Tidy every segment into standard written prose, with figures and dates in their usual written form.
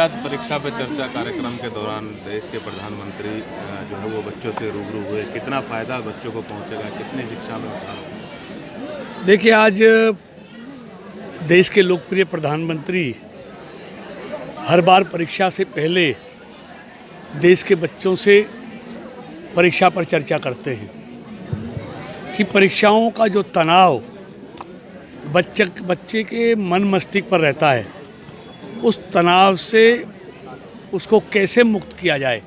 आज परीक्षा पे चर्चा कार्यक्रम के दौरान देश के प्रधानमंत्री जो है वो बच्चों से रूबरू हुए। कितना फ़ायदा बच्चों को पहुंचेगा, कितनी शिक्षा में उठाव? देखिए, आज देश के लोकप्रिय प्रधानमंत्री हर बार परीक्षा से पहले देश के बच्चों से परीक्षा पर चर्चा करते हैं कि परीक्षाओं का जो तनाव बच्चे के मन मस्तिष्क पर रहता है, उस तनाव से उसको कैसे मुक्त किया जाए।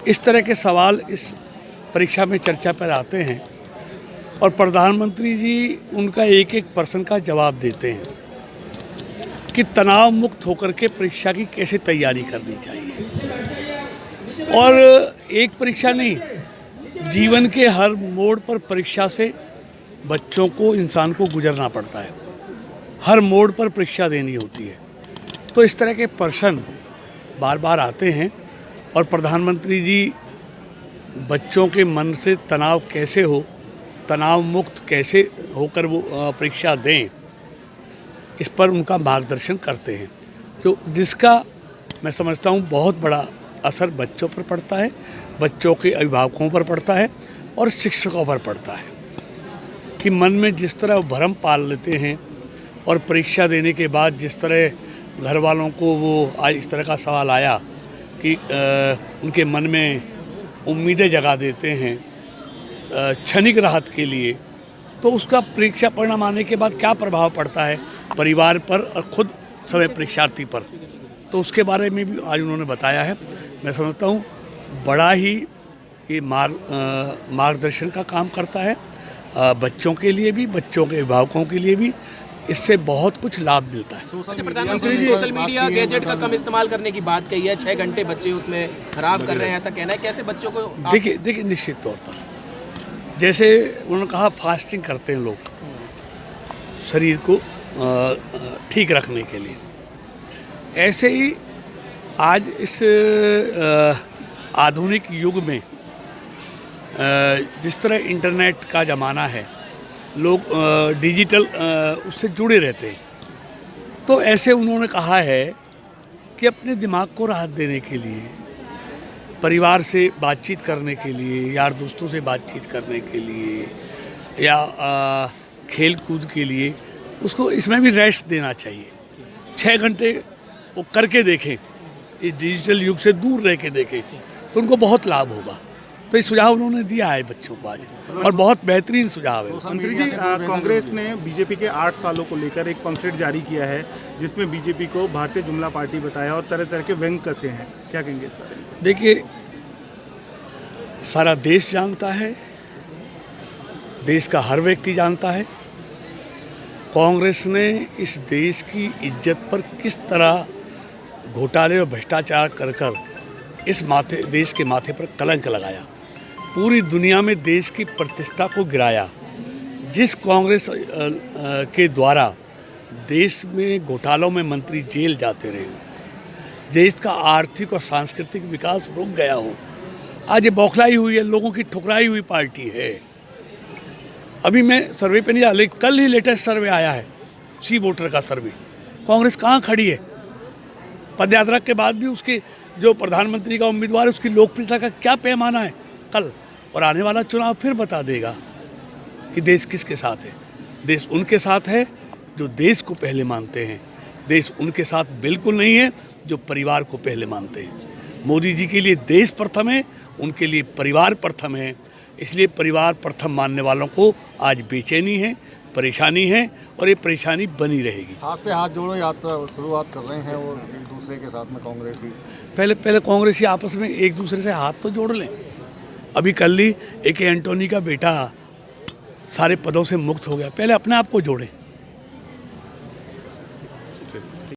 इस तरह के सवाल इस परीक्षा में चर्चा पर आते हैं और प्रधानमंत्री जी उनका एक एक प्रश्न का जवाब देते हैं कि तनाव मुक्त होकर के परीक्षा की कैसे तैयारी करनी चाहिए। और एक परीक्षा नहीं, जीवन के हर मोड़ पर परीक्षा से बच्चों को, इंसान को गुजरना पड़ता है। हर मोड़ पर परीक्षा देनी होती है। तो इस तरह के प्रश्न बार बार आते हैं और प्रधानमंत्री जी बच्चों के मन से तनाव कैसे हो, तनाव मुक्त कैसे होकर वो परीक्षा दें, इस पर उनका मार्गदर्शन करते हैं, जिसका मैं समझता हूँ बहुत बड़ा असर बच्चों पर पड़ता है, बच्चों के अभिभावकों पर पड़ता है और शिक्षकों पर पड़ता है कि मन में जिस तरह भ्रम पाल लेते हैं और परीक्षा देने के बाद जिस तरह घर वालों को वो आज इस तरह का सवाल आया कि उनके मन में उम्मीदें जगा देते हैं क्षणिक राहत के लिए, तो उसका परीक्षा परिणाम आने के बाद क्या प्रभाव पड़ता है परिवार पर और खुद समय परीक्षार्थी पर, तो उसके बारे में भी आज उन्होंने बताया है। मैं समझता हूँ बड़ा ही ये मार्गदर्शन का काम करता है बच्चों के लिए भी, बच्चों के अभिभावकों के लिए भी। इससे बहुत कुछ लाभ मिलता है। अच्छा, प्रधानमंत्री जी सोशल मीडिया गैजेट का कम इस्तेमाल करने की बात कही है। 6 घंटे बच्चे उसमें खराब कर रहे हैं, ऐसा कहना है। कैसे बच्चों को देखिए निश्चित तौर पर जैसे उन्होंने कहा फास्टिंग करते हैं लोग शरीर को ठीक रखने के लिए, ऐसे ही आज इस आधुनिक युग में जिस तरह इंटरनेट का ज़माना है, लोग डिजिटल उससे जुड़े रहते हैं, तो ऐसे उन्होंने कहा है कि अपने दिमाग को राहत देने के लिए, परिवार से बातचीत करने के लिए, यार दोस्तों से बातचीत करने के लिए या खेल कूद के लिए उसको इसमें भी रेस्ट देना चाहिए। 6 घंटे वो करके देखें, इस डिजिटल युग से दूर रह के देखें, तो उनको बहुत लाभ होगा। तो ये सुझाव उन्होंने दिया है बच्चों को आज, और बहुत बेहतरीन सुझाव है। मंत्री जी, कांग्रेस ने बीजेपी के 8 सालों को लेकर एक पम्फलेट जारी किया है जिसमें बीजेपी को भारतीय जुमला पार्टी बताया और तरह तरह के व्यंग कसे हैं, क्या कहेंगे इस बारे में? देखिए, सारा देश जानता है, देश का हर व्यक्ति जानता है कांग्रेस ने इस देश की इज्जत पर किस तरह घोटाले और भ्रष्टाचार कर इस देश के माथे पर कलंक लगाया, पूरी दुनिया में देश की प्रतिष्ठा को गिराया। जिस कांग्रेस के द्वारा देश में घोटालों में मंत्री जेल जाते रहे, देश का आर्थिक और सांस्कृतिक विकास रुक गया हो, आज ये बौखलाई हुई है, लोगों की ठुकराई हुई पार्टी है। अभी मैं सर्वे पे नहीं जा, लेकिन कल ही लेटेस्ट सर्वे आया है, सी वोटर का सर्वे। कांग्रेस कहाँ खड़ी है? पदयात्रा के बाद भी उसके जो प्रधानमंत्री का उम्मीदवार है उसकी लोकप्रियता का क्या पैमाना है कल, और आने वाला चुनाव फिर बता देगा कि देश किसके साथ है। देश उनके साथ है जो देश को पहले मानते हैं, देश उनके साथ बिल्कुल नहीं है जो परिवार को पहले मानते हैं। मोदी जी के लिए देश प्रथम है, उनके लिए परिवार प्रथम है, इसलिए परिवार प्रथम मानने वालों को आज बेचैनी है, परेशानी है और ये परेशानी बनी रहेगी। हाथ से हाथ जोड़ो यात्रा शुरुआत कर रहे हैं वो एक दूसरे के साथ में कांग्रेसी। पहले कांग्रेसी आपस में एक दूसरे से हाथ तो जोड़ लें। अभी कल ही AK एंटोनी का बेटा सारे पदों से मुक्त हो गया, पहले अपने आप को जोड़ें।